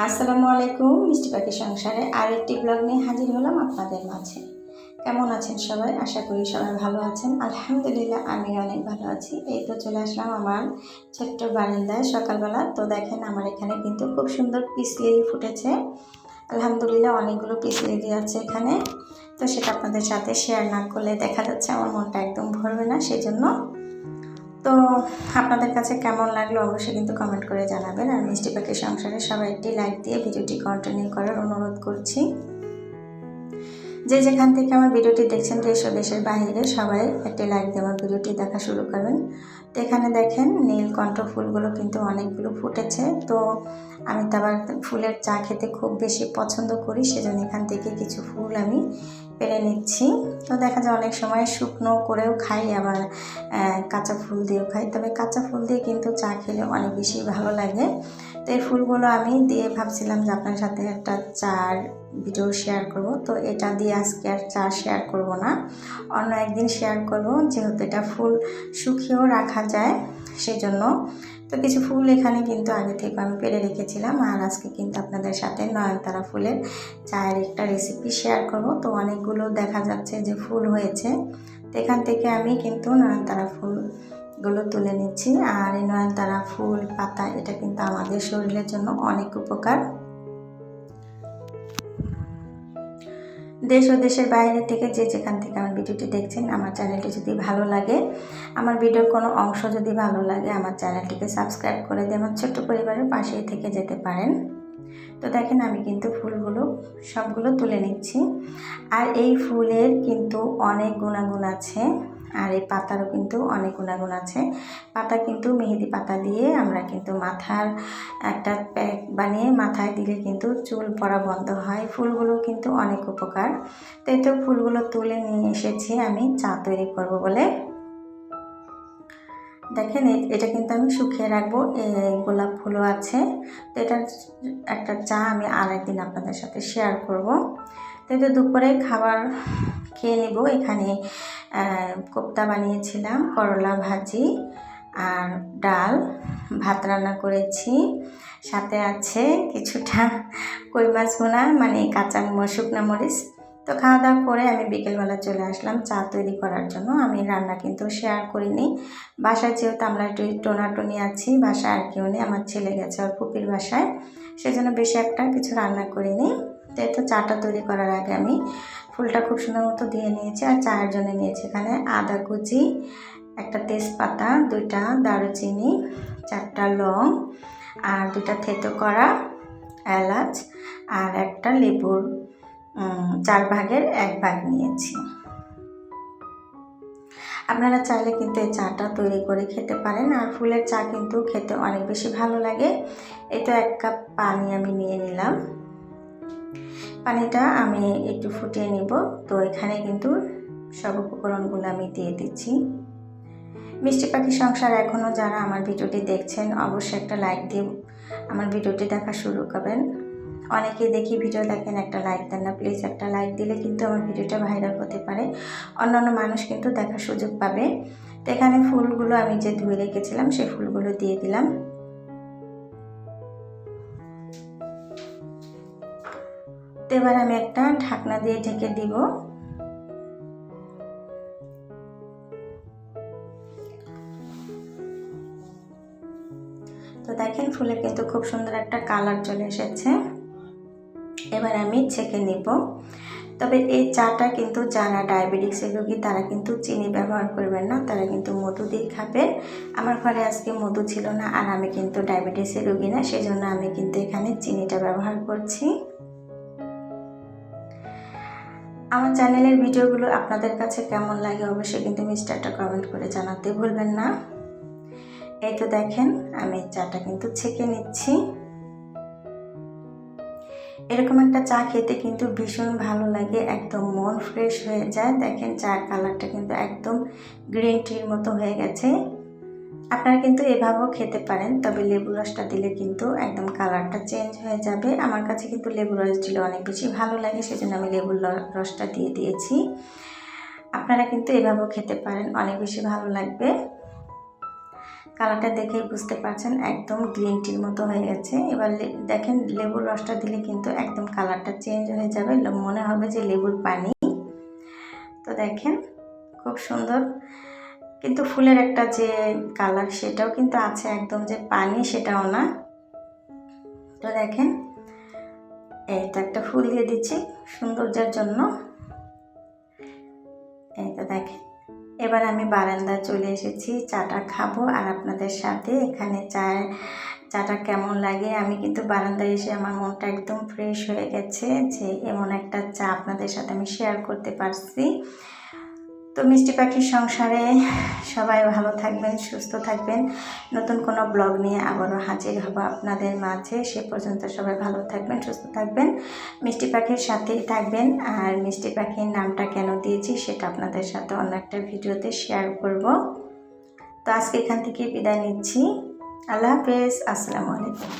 আসসালামু আলাইকুম। মিষ্টি পাখি সংসারে আরেকটি ব্লগ নিয়ে হাজির হলাম আপনাদের মাঝে। কেমন আছেন সবাই? আশা করি সবাই ভালো আছেন। আলহামদুলিল্লাহ আমি অনেক ভালো আছি। এই তো চলে আসলাম আমার ছোট্ট বারান্দায় সকালবেলা। তো দেখেন আমার এখানে কিন্তু খুব সুন্দর পিস লিলি ফুটেছে। আলহামদুলিল্লাহ অনেকগুলো পিস লিলি আছে এখানে। তো সেটা আপনাদের সাথে শেয়ার না করলে দেখা যাচ্ছে আমার মনটা একদম ভরবে না, সেজন্য। তো আপনাদের কাছে কেমন লাগলো অবশ্যই কিন্তু কমেন্ট করে জানাবেন। আর মিষ্টি পাখি সংসারে সবাই একটি লাইক দিয়ে ভিডিওটি কন্টিনিউ করার অনুরোধ করছি। যে যেখান থেকে আমার ভিডিওটি দেখছেন, দেশ ও দেশের বাইরে, সবাই একটি লাইক দিয়ে আমার ভিডিওটি দেখা শুরু করবেন। তো এখানে দেখেন নীলকণ্ঠ ফুলগুলো কিন্তু অনেকগুলো ফুটেছে। তো আমি তো আবার ফুলের চা খেতে খুব বেশি পছন্দ করি, সেজন্য এখান থেকে কিছু ফুল আমি পেরে নিচ্ছি। তো দেখা যায় অনেক সময় শুকনো করেও খাই, আবার কাঁচা ফুল দিয়েও খাই। তবে কাঁচা ফুল দিয়ে কিন্তু চা খেলে অনেক বেশি ভালো লাগে। তো এই ফুলগুলো আমি দিয়ে ভাবছিলাম যে আপনার সাথে একটা চার ভিডিও শেয়ার করব। তো এটা দিয়ে আজকে আর চা শেয়ার করব না, অন্য একদিন শেয়ার করব, যেহেতু এটা ফুল শুকিয়েও রাখা যায় সেজন্য। তো কিছু ফুল এখানে কিন্তু আগে থেকে আমি পেরে রেখেছিলাম, আর আজকে কিন্তু আপনাদের সাথে নয়নতারা ফুলের চায়ের একটা রেসিপি শেয়ার করব। তো অনেকগুলো দেখা যাচ্ছে যে ফুল হয়েছে, তো এখান থেকে আমি কিন্তু নয়নতারা ফুলগুলো তুলে নিচ্ছি। আর এই নয়নতারা ফুল পাতা এটা কিন্তু আমাদের শরীরের জন্য অনেক উপকার। দেশ ও দেশের বাইরে থেকে যে যেখান থেকে আমার ভিডিওটি দেখছেন, আমার চ্যানেলটি যদি ভালো লাগে, আমার ভিডিওর কোনো অংশ যদি ভালো লাগে, আমার চ্যানেলটিকে সাবস্ক্রাইব করে দিয়ে আমার ছোট্ট পরিবারের পাশেই থেকে যেতে পারেন। তো দেখেন আমি কিন্তু ফুলগুলো সবগুলো তুলে নিচ্ছি। আর এই ফুলের কিন্তু অনেক গুণাগুণ আছে, আর এই পাতারও কিন্তু অনেক গুণাগুণ আছে। পাতা কিন্তু মেহেদি পাতা দিয়ে আমরা কিন্তু মাথার একটা প্যাক বানিয়ে মাথায় দিলে কিন্তু চুল পড়া বন্ধ হয়। ফুলগুলো কিন্তু অনেক উপকার। তো এই তো ফুলগুলো তুলে নিয়ে এসেছি আমি চা তৈরি করব বলে। দেখেন এটা কিন্তু আমি শুকিয়ে রাখবো। গোলাপ ফুলও আছে। তো এটার একটা চা আমি আরেকদিন আপনাদের সাথে শেয়ার করব। তো এটা দুপুরে খাবার খেয়ে নেব। এখানে কোপ্তা বানিয়েছিলাম, করলা ভাজি আর ডাল, ভাত রান্না করেছি, সাথে আছে কিছুটা কই মাছ ভুনা, মানে কাঁচা শুকনা মরিচ। তো খাওয়া দাওয়া করে আমি বিকেলবেলা চলে আসলাম চা তৈরি করার জন্য। আমি রান্না কিন্তু শেয়ার করিনি, বাসায় যেহেতু আমরা একটু টোনাটুনি আছি, বাসায় আর কেউ নেই, আমার ছেলে গেছে ওর ফুপির বাসায়, সেজন্য বেশি একটা কিছু রান্না করিনি। তো চাটা তৈরি করার আগে আমি ফুলটা খুব সুন্দর মতো দিয়ে নিয়েছি। আর চায়ের জন্য নিয়েছি এখানে আদা কুচি, একটা তেজপাতা, 2টা দারুচিনি, 4টা লং, আর 2টা থেতো করা এলাচ, আর একটা লেবুর 4 ভাগের 1 ভাগ নিয়েছি। আপনারা চাইলে কিন্তু এই চাটা তৈরি করে খেতে পারেন। আর ফুলের চা কিন্তু খেতে অনেক বেশি ভালো লাগে। এই তো 1 কাপ পানি আমি নিয়ে নিলাম। পানিটা আমি একটু ফুটিয়ে নিব। তো এখানে কিন্তু সব উপকরণগুলো আমি দিয়ে দিচ্ছি। মিষ্টি পাখি সংসার এখনও যারা আমার ভিডিওটি দেখছেন, অবশ্যই একটা লাইক দিয়ে আমার ভিডিওটি দেখা শুরু করবেন। অনেকেই দেখি ভিডিও দেখেন, একটা লাইক দেন না। প্লিজ একটা লাইক দিলে কিন্তু আমার ভিডিওটা ভাইরাল হতে পারে, অন্যান্য মানুষ কিন্তু দেখার সুযোগ পাবে। তো এখানে ফুলগুলো আমি যে ধুয়ে রেখেছিলাম সেই ফুলগুলো দিয়ে দিলাম। তো এবার আমি একটা ঢাকনা দিয়ে ঢেকে দিব। তো দেখেন ফুলে কিন্তু খুব সুন্দর একটা কালার চলে এসেছে। এবার আমি ছেঁকে নিব। তবে এই চাটা কিন্তু যারা ডায়াবেটিক্সের রোগী তারা কিন্তু চিনি ব্যবহার করবেন না, তারা কিন্তু মধু দিয়ে খাবে। আমার ঘরে আজকে মধু ছিল না, আর আমি কিন্তু ডায়াবেটিসের রোগী না, সেজন্য আমি কিন্তু এখানে চিনিটা ব্যবহার করছি। আমার চ্যানেলের ভিডিওগুলো আপনাদের কাছে কেমন লাগে অবশ্যই কিন্তু একটা কমেন্ট করে জানাতে ভুলবেন না। এই তো দেখেন আমি চাটা কিন্তু ছেঁকে নিচ্ছি। এরকম একটা চা খেতে কিন্তু ভীষণ ভালো লাগে, একদম মন ফ্রেশ হয়ে যায়। দেখেন চার কালারটা কিন্তু একদম গ্রিন টির মতো হয়ে গেছে। আপনারা কিন্তু এভাবেও খেতে পারেন, তবে লেবু রসটা দিলে কিন্তু একদম কালারটা চেঞ্জ হয়ে যাবে। আমার কাছে কিন্তু লেবু রস দিলে অনেক বেশি ভালো লাগে, সেজন্য আমি লেবুর রসটা দিয়ে দিয়েছি। আপনারা কিন্তু এভাবেও খেতে পারেন, অনেক বেশি ভালো লাগবে। কালারটা দেখেই বুঝতে পারছেন একদম গ্রিন টির মতো হয়ে গেছে। এবার দেখেন লেবুর রসটা দিলে কিন্তু একদম কালারটা চেঞ্জ হয়ে যাবে, মনে হবে যে লেবুর পানি। তো দেখেন খুব সুন্দর, কিন্তু ফুলের একটা যে কালার সেটাও কিন্তু আছে, একদম যে পানি সেটাও না। তো দেখেন এই তো একটা ফুল দিয়ে দিচ্ছি সৌন্দর্যের জন্য। এই তো দেখেন এবার আমি বারান্দায় চলে এসেছি, চাটা খাবো আর আপনাদের সাথে এখানে চাটা কেমন লাগে। আমি কিন্তু বারান্দায় এসে আমার মনটা একদম ফ্রেশ হয়ে গেছে যে এমন একটা চা আপনাদের সাথে আমি শেয়ার করতে পারছি। তো মিষ্টি পাখির সংসারে সবাই ভালো থাকবেন, সুস্থ থাকবেন। নতুন কোনো ব্লগ নিয়ে আবারও হাজির হব আপনাদের মাঝে। সে পর্যন্ত সবাই ভালো থাকবেন, সুস্থ থাকবেন, মিষ্টি পাখির সাথেই থাকবেন। আর মিষ্টি পাখির নামটা কেন দিয়েছি সেটা আপনাদের সাথে অন্য একটা ভিডিওতে শেয়ার করব। তো আজকে এখান থেকে বিদায় নিচ্ছি। আল্লাহ হাফেজ, আসসালামু আলাইকুম।